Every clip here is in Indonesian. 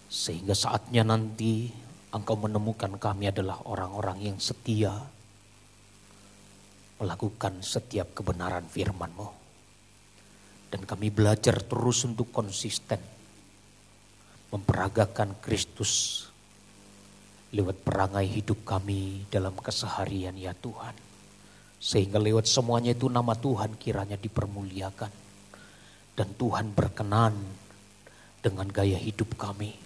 Sehingga saatnya nanti Engkau menemukan kami adalah orang-orang yang setia melakukan setiap kebenaran firman-Mu. Dan kami belajar terus untuk konsisten memperagakan Kristus lewat perangai hidup kami dalam keseharian ya Tuhan. Sehingga lewat semuanya itu nama Tuhan kiranya dipermuliakan. Dan Tuhan berkenan dengan gaya hidup kami.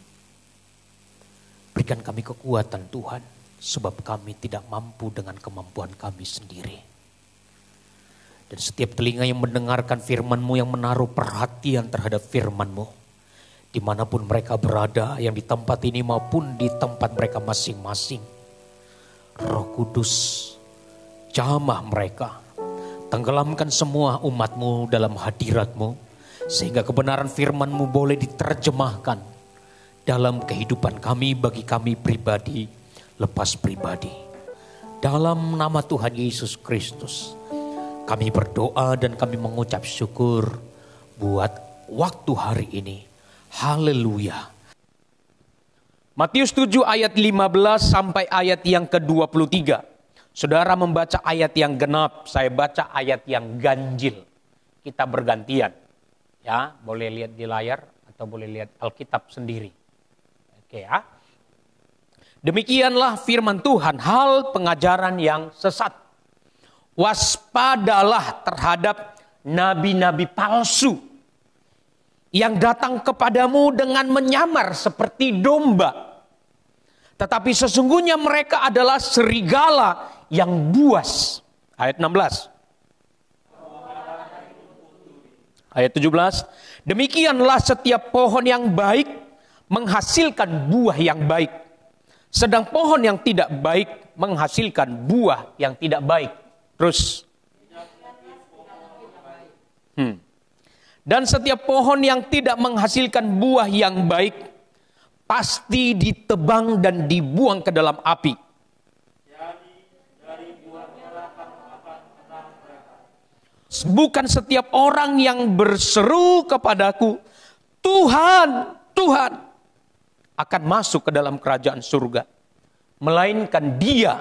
Berikan kami kekuatan Tuhan, sebab kami tidak mampu dengan kemampuan kami sendiri. Dan setiap telinga yang mendengarkan firman-Mu, yang menaruh perhatian terhadap firman-Mu, dimanapun mereka berada, yang di tempat ini maupun di tempat mereka masing-masing. Roh Kudus, jamah mereka. Tenggelamkan semua umat-Mu dalam hadirat-Mu. Sehingga kebenaran firman-Mu boleh diterjemahkan dalam kehidupan kami, bagi kami pribadi, lepas pribadi. Dalam nama Tuhan Yesus Kristus, kami berdoa dan kami mengucap syukur buat waktu hari ini. Haleluya. Matius 7 ayat 15 sampai ayat yang ke-23. Saudara membaca ayat yang genap, saya baca ayat yang ganjil. Kita bergantian. Ya, boleh lihat di layar atau boleh lihat Alkitab sendiri. Oke ya. Demikianlah firman Tuhan, hal pengajaran yang sesat. Waspadalah terhadap nabi-nabi palsu yang datang kepadamu dengan menyamar seperti domba. Tetapi sesungguhnya mereka adalah serigala yang buas. Ayat 16. Ayat 17. Demikianlah setiap pohon yang baik menghasilkan buah yang baik. Sedang pohon yang tidak baik menghasilkan buah yang tidak baik. Terus. Dan setiap pohon yang tidak menghasilkan buah yang baik pasti ditebang dan dibuang ke dalam api. Bukan setiap orang yang berseru kepadaku, Tuhan, Tuhan, akan masuk ke dalam kerajaan surga. Melainkan dia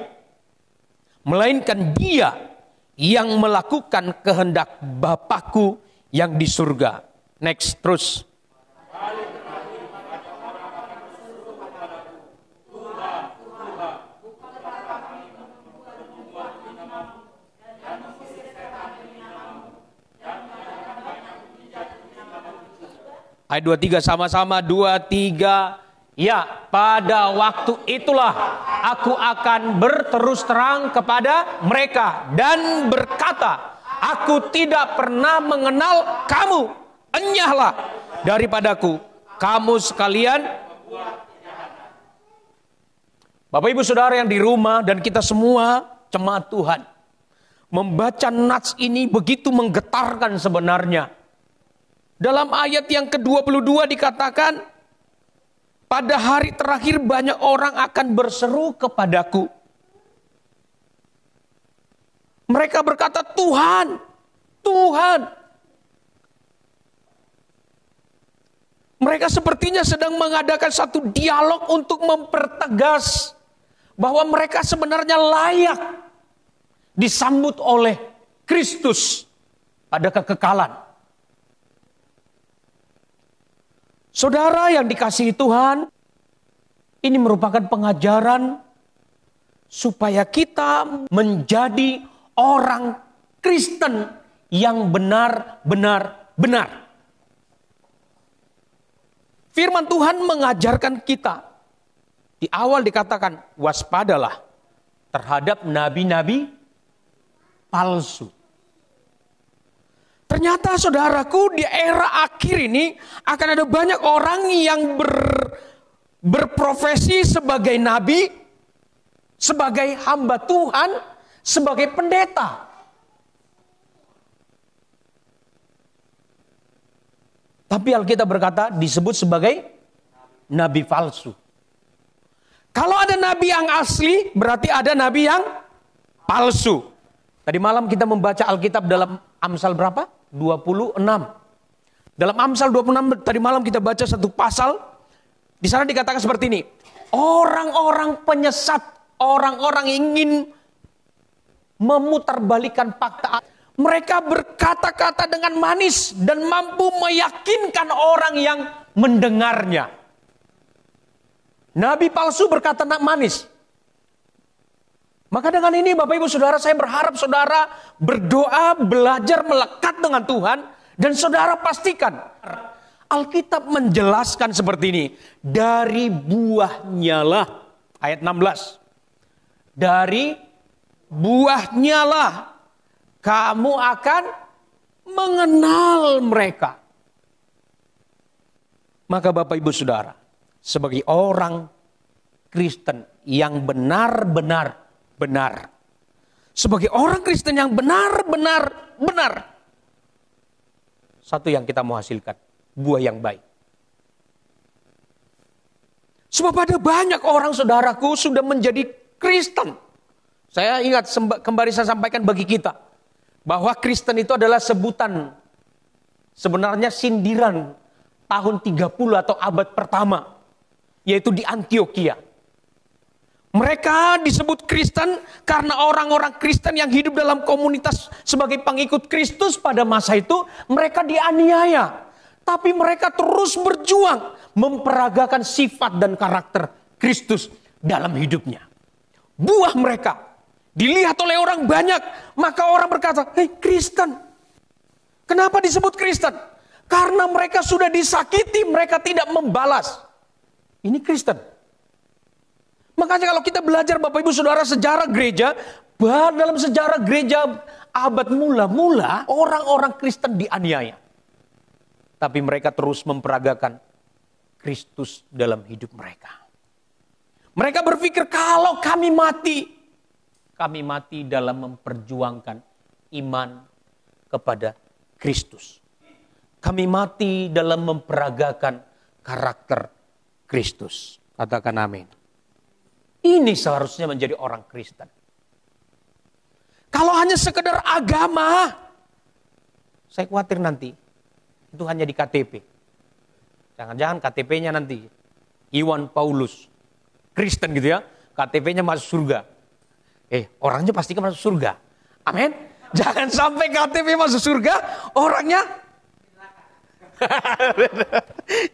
yang melakukan kehendak Bapakku yang di surga. Next, terus. Ayat 23 sama-sama, 23. Ya, pada waktu itulah aku akan berterus terang kepada mereka dan berkata, aku tidak pernah mengenal kamu. Enyahlah daripadaku, kamu sekalian. Bapak Ibu Saudara yang di rumah dan kita semua jemaat Tuhan, membaca nats ini begitu menggetarkan sebenarnya. Dalam ayat yang ke-22 dikatakan, pada hari terakhir banyak orang akan berseru kepadaku. Mereka berkata, Tuhan, Tuhan. Mereka sepertinya sedang mengadakan satu dialog untuk mempertegas bahwa mereka sebenarnya layak disambut oleh Kristus pada kekekalan. Saudara yang dikasihi Tuhan, ini merupakan pengajaran supaya kita menjadi orang Kristen yang benar-benar benar. Firman Tuhan mengajarkan kita. Di awal dikatakan, waspadalah terhadap nabi-nabi palsu. Ternyata saudaraku, di era akhir ini akan ada banyak orang yang berprofesi sebagai nabi, sebagai hamba Tuhan, sebagai pendeta. Tapi Alkitab berkata disebut sebagai nabi palsu. Kalau ada nabi yang asli, berarti ada nabi yang palsu. Tadi malam kita membaca Alkitab dalam Amsal berapa? 26. Dalam Amsal 26 tadi malam kita baca satu pasal Di sana dikatakan seperti ini. Orang-orang penyesat, orang-orang ingin memutarbalikkan fakta. Mereka berkata-kata dengan manis dan mampu meyakinkan orang yang mendengarnya. Nabi palsu berkata manis. Maka dengan ini Bapak Ibu Saudara, saya berharap saudara berdoa, belajar melekat dengan Tuhan. Dan saudara pastikan, Alkitab menjelaskan seperti ini. Dari buahnya lah, ayat 16. Dari buahnya lah kamu akan mengenal mereka. Maka Bapak Ibu Saudara, sebagai orang Kristen yang benar-benar benar. Sebagai orang Kristen yang benar-benar benar. Satu yang kita mau hasilkan, buah yang baik. Sebab ada banyak orang saudaraku sudah menjadi Kristen. Saya ingat kembali saya sampaikan bagi kita. Bahwa Kristen itu adalah sebutan. Sebenarnya sindiran tahun 30 atau abad pertama. Yaitu di Antioquia. Mereka disebut Kristen karena orang-orang Kristen yang hidup dalam komunitas sebagai pengikut Kristus pada masa itu, mereka dianiaya. Tapi mereka terus berjuang memperagakan sifat dan karakter Kristus dalam hidupnya. Buah mereka dilihat oleh orang banyak, maka orang berkata, "Hei, Kristen." Kenapa disebut Kristen? Karena mereka sudah disakiti, mereka tidak membalas. Ini Kristen. Makanya kalau kita belajar Bapak Ibu Saudara sejarah gereja, dalam sejarah gereja abad mula-mula, orang-orang Kristen dianiaya. Tapi mereka terus memperagakan Kristus dalam hidup mereka. Mereka berpikir kalau kami mati dalam memperjuangkan iman kepada Kristus. Kami mati dalam memperagakan karakter Kristus. Katakan amin. Ini seharusnya menjadi orang Kristen. Kalau hanya sekedar agama, saya khawatir nanti itu hanya di KTP. Jangan-jangan KTP-nya nanti Iwan Paulus, Kristen gitu ya, KTP-nya masuk surga. Orangnya pasti masuk surga. Amin. Jangan sampai KTP masuk surga, orangnya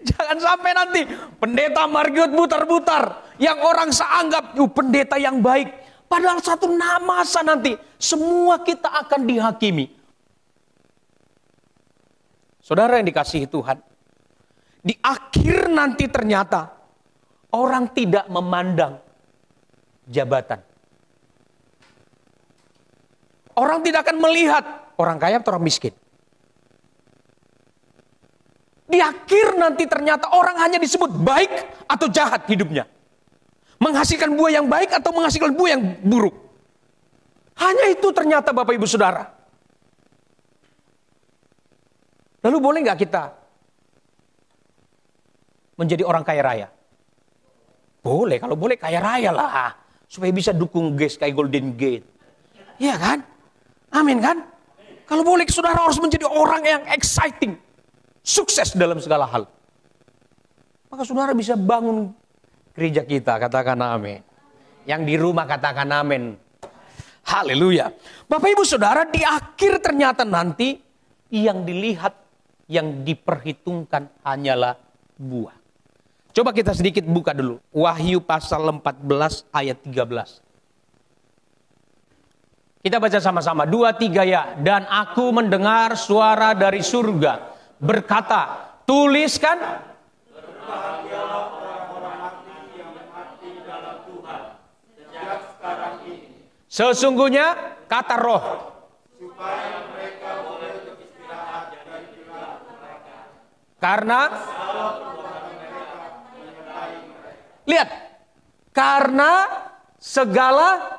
jangan sampai nanti pendeta Margiot butar-butar yang orang seanggap pendeta yang baik. Padahal satu masa nanti semua kita akan dihakimi. Saudara yang dikasihi Tuhan, di akhir nanti ternyata orang tidak memandang jabatan. Orang tidak akan melihat orang kaya atau orang miskin. Di akhir nanti ternyata orang hanya disebut baik atau jahat hidupnya. Menghasilkan buah yang baik atau menghasilkan buah yang buruk. Hanya itu ternyata Bapak Ibu Saudara. Lalu boleh nggak kita menjadi orang kaya raya? Boleh, kalau boleh kaya raya lah. Supaya bisa dukung kayak Golden Gate. Iya kan? Amin kan? Kalau boleh saudara harus menjadi orang yang exciting. Sukses dalam segala hal. Maka saudara bisa bangun gereja kita, katakan amin. Yang di rumah katakan amin. Haleluya. Bapak Ibu Saudara, di akhir ternyata nanti yang dilihat, yang diperhitungkan hanyalah buah. Coba kita sedikit buka dulu. Wahyu pasal 14 ayat 13. Kita baca sama-sama. 2, 3 ya. Dan aku mendengar suara dari surga berkata, tuliskan, berbahagialah orang-orang mati yang mati dalam Tuhan sejak sekarang ini. Sesungguhnya kata Roh, supaya mereka boleh beristirahat dari perilaku mereka. Karena lihat, karena segala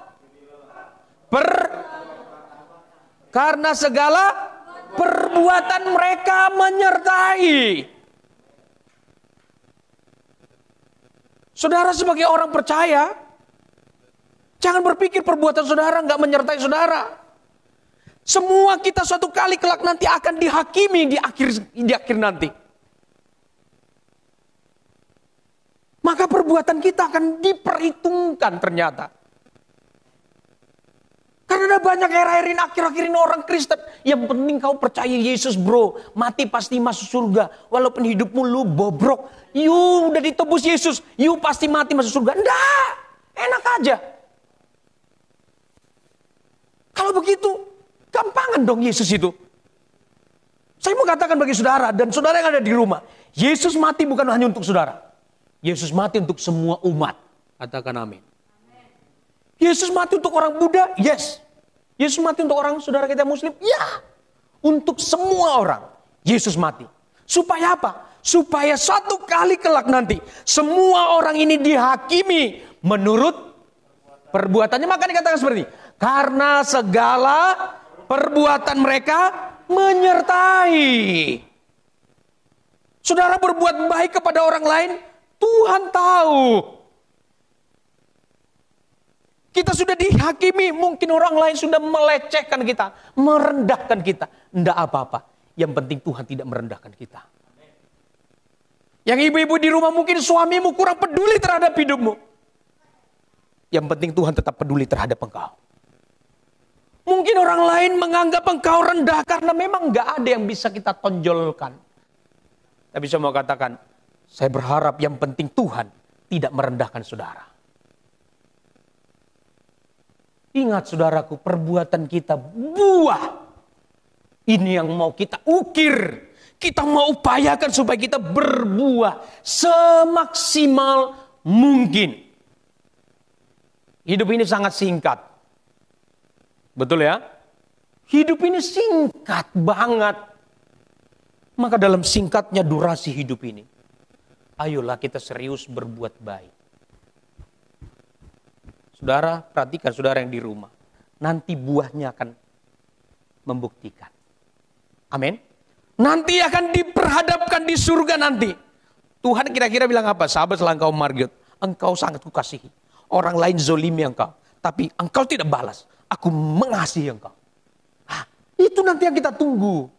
perbuatan mereka menyertai. Saudara sebagai orang percaya, jangan berpikir perbuatan saudara nggak menyertai saudara. Semua kita suatu kali kelak nanti akan dihakimi di akhir nanti. perbuatan kita akan diperhitungkan ternyata. Karena ada banyak akhir-akhir ini orang Kristen. Yang penting kau percaya Yesus bro. Mati pasti masuk surga. Walaupun hidupmu lu bobrok. You udah ditebus Yesus. You pasti mati masuk surga. Enggak. Enak aja. Kalau begitu, gampangan dong Yesus itu. Saya mau katakan bagi saudara dan saudara yang ada di rumah. Yesus mati bukan hanya untuk saudara. Yesus mati untuk semua umat. Katakan amin. Yesus mati untuk orang Buddha? Yes. Yesus mati untuk orang saudara kita Muslim? Ya. Untuk semua orang. Yesus mati. Supaya apa? Supaya suatu kali kelak nanti. Semua orang ini dihakimi menurut perbuatannya. Maka dikatakan seperti ini. Karena segala perbuatan mereka menyertai. Saudara berbuat baik kepada orang lain, Tuhan tahu. Kita sudah dihakimi, mungkin orang lain sudah melecehkan kita, merendahkan kita. Tidak apa-apa, yang penting Tuhan tidak merendahkan kita. Yang ibu-ibu di rumah mungkin suamimu kurang peduli terhadap hidupmu. Yang penting Tuhan tetap peduli terhadap engkau. Mungkin orang lain menganggap engkau rendah karena memang gak ada yang bisa kita tonjolkan. Tapi saya mau katakan, saya berharap yang penting Tuhan tidak merendahkan saudara. Ingat saudaraku, perbuatan kita buah. Ini yang mau kita ukir. Kita mau upayakan supaya kita berbuah semaksimal mungkin. Hidup ini sangat singkat. Betul ya? Hidup ini singkat banget. Maka dalam singkatnya durasi hidup ini, ayolah kita serius berbuat baik. Saudara, perhatikan saudara yang di rumah. Nanti buahnya akan membuktikan. Amin. Nanti akan diperhadapkan di surga nanti. Tuhan kira-kira bilang apa? Sahabat setelah engkau Margaret, engkau sangat kukasihi. Orang lain zolimi engkau. Tapi engkau tidak balas. Aku mengasihi engkau. Itu nanti yang kita tunggu.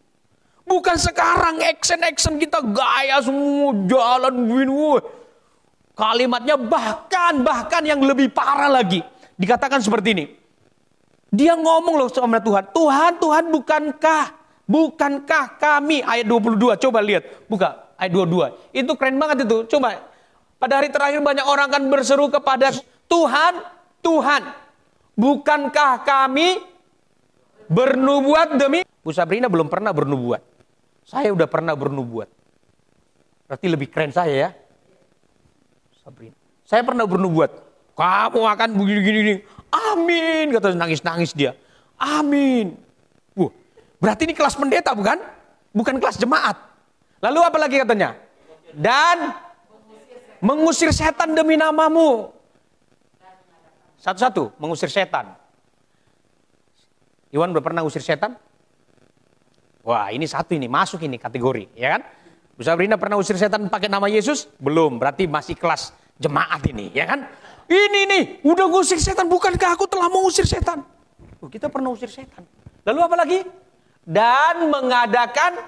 Bukan sekarang action kita gaya semua jalan begini. Kalimatnya bahkan yang lebih parah lagi. Dikatakan seperti ini. Dia ngomong loh sama Tuhan. Tuhan bukankah kami. Ayat 22 coba lihat. Buka ayat 22. Itu keren banget itu. Coba. Pada hari terakhir banyak orang akan berseru kepada Tuhan. Bukankah kami bernubuat demi... Bu Sabrina belum pernah bernubuat. Saya udah pernah bernubuat. Berarti lebih keren saya ya. Sabrina. Saya pernah bernubuat. Kamu akan begini-gini. Amin. Kata nangis-nangis dia. Amin. Berarti ini kelas pendeta bukan? Bukan kelas jemaat. Lalu apa lagi katanya? Dan mengusir setan demi namamu. Satu-satu, mengusir setan. Iwan udah pernah ngusir setan? Wah, ini satu ini, masuk ini kategori, ya kan? Bu Sabrina pernah usir setan pakai nama Yesus? Belum, berarti masih kelas jemaat ini, ya kan? Ini nih, udah ngusir setan, bukankah aku telah mengusir setan? Kita pernah usir setan. Lalu apa lagi? Dan mengadakan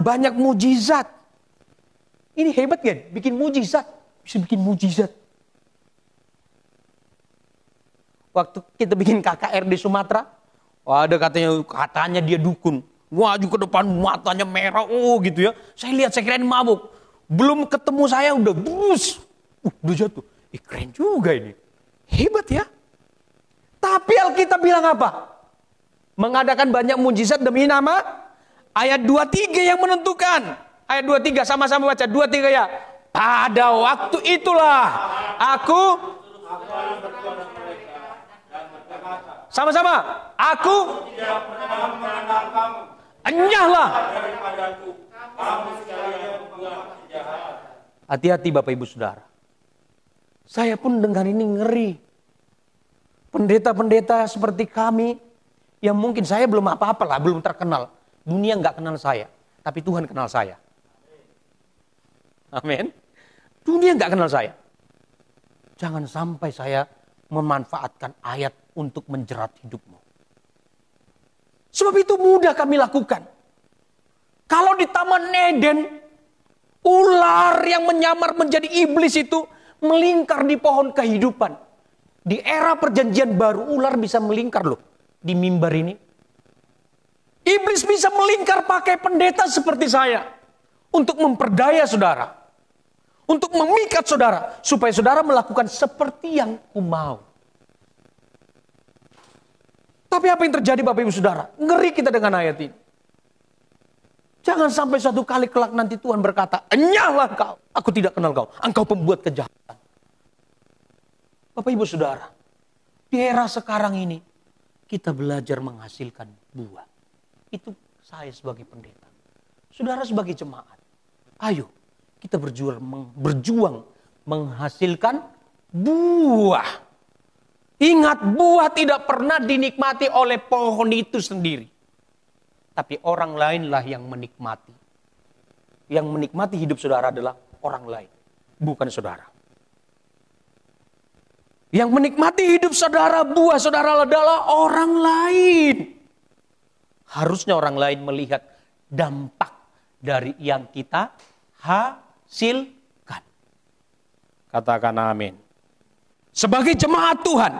banyak mujizat. Ini hebat kan? Bikin mujizat, bisa bikin mujizat. Waktu kita bikin KKR di Sumatera, ada katanya dia dukun. Maju ke depan matanya merah, gitu ya. Saya lihat, saya kirain mabuk. Belum ketemu saya udah bus. Udah jatuh. Keren juga ini. Hebat ya. Tapi Alkitab bilang apa? Mengadakan banyak mujizat demi nama. Ayat 23 yang menentukan. Ayat 23 sama-sama baca. 23 ya. Pada waktu itulah aku sama-sama. Aku enyahlah. Hati-hati Bapak Ibu Saudara. Saya pun dengan ini ngeri. Pendeta-pendeta seperti kami, yang mungkin saya belum apa-apa lah, belum terkenal. Dunia nggak kenal saya, tapi Tuhan kenal saya. Amin. Dunia nggak kenal saya. Jangan sampai saya memanfaatkan ayat untuk menjerat hidupmu. Sebab itu mudah kami lakukan. Kalau di Taman Eden, Ular yang menyamar menjadi iblis itu melingkar di pohon kehidupan. Di era perjanjian baru, ular bisa melingkar loh di mimbar ini. Iblis bisa melingkar pakai pendeta seperti saya untuk memperdaya saudara, untuk memikat saudara supaya saudara melakukan seperti yang ku mau. Tapi apa yang terjadi Bapak Ibu Saudara? Ngeri kita dengan ayat ini. Jangan sampai suatu kali kelak nanti Tuhan berkata, "Enyahlah kau, aku tidak kenal kau, engkau pembuat kejahatan." Bapak Ibu Saudara, di era sekarang ini kita belajar menghasilkan buah. Itu saya sebagai pendeta. Saudara sebagai jemaat. Ayo kita berjuang menghasilkan buah. Ingat, buah tidak pernah dinikmati oleh pohon itu sendiri. Tapi orang lainlah yang menikmati. Yang menikmati hidup saudara adalah orang lain, bukan saudara. Yang menikmati hidup saudara, buah saudara adalah orang lain. Harusnya orang lain melihat dampak dari yang kita hasilkan. Katakan amin. Sebagai jemaat Tuhan,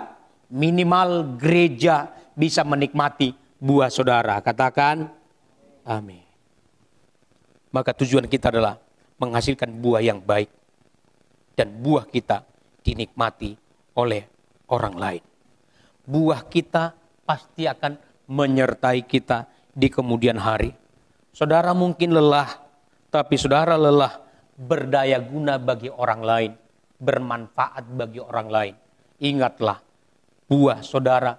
minimal gereja bisa menikmati buah saudara. Katakan amin. Maka tujuan kita adalah menghasilkan buah yang baik. Dan buah kita dinikmati oleh orang lain. Buah kita pasti akan menyertai kita di kemudian hari. Saudara mungkin lelah, tapi saudara lelah berdaya guna bagi orang lain. Bermanfaat bagi orang lain. Ingatlah, buah saudara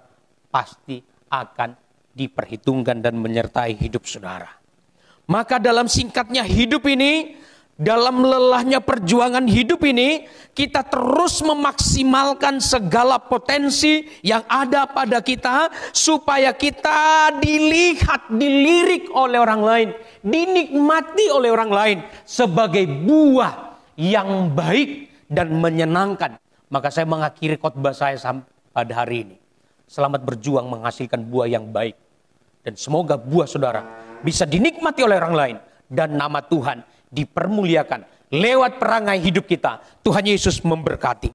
pasti akan diperhitungkan dan menyertai hidup saudara. Maka dalam singkatnya hidup ini, dalam lelahnya perjuangan hidup ini, kita terus memaksimalkan segala potensi yang ada pada kita, supaya kita dilihat, dilirik oleh orang lain, dinikmati oleh orang lain sebagai buah yang baik dan menyenangkan. Maka saya mengakhiri khotbah saya pada hari ini. Selamat berjuang menghasilkan buah yang baik. Dan semoga buah saudara bisa dinikmati oleh orang lain. Dan nama Tuhan dipermuliakan lewat perangai hidup kita. Tuhan Yesus memberkati.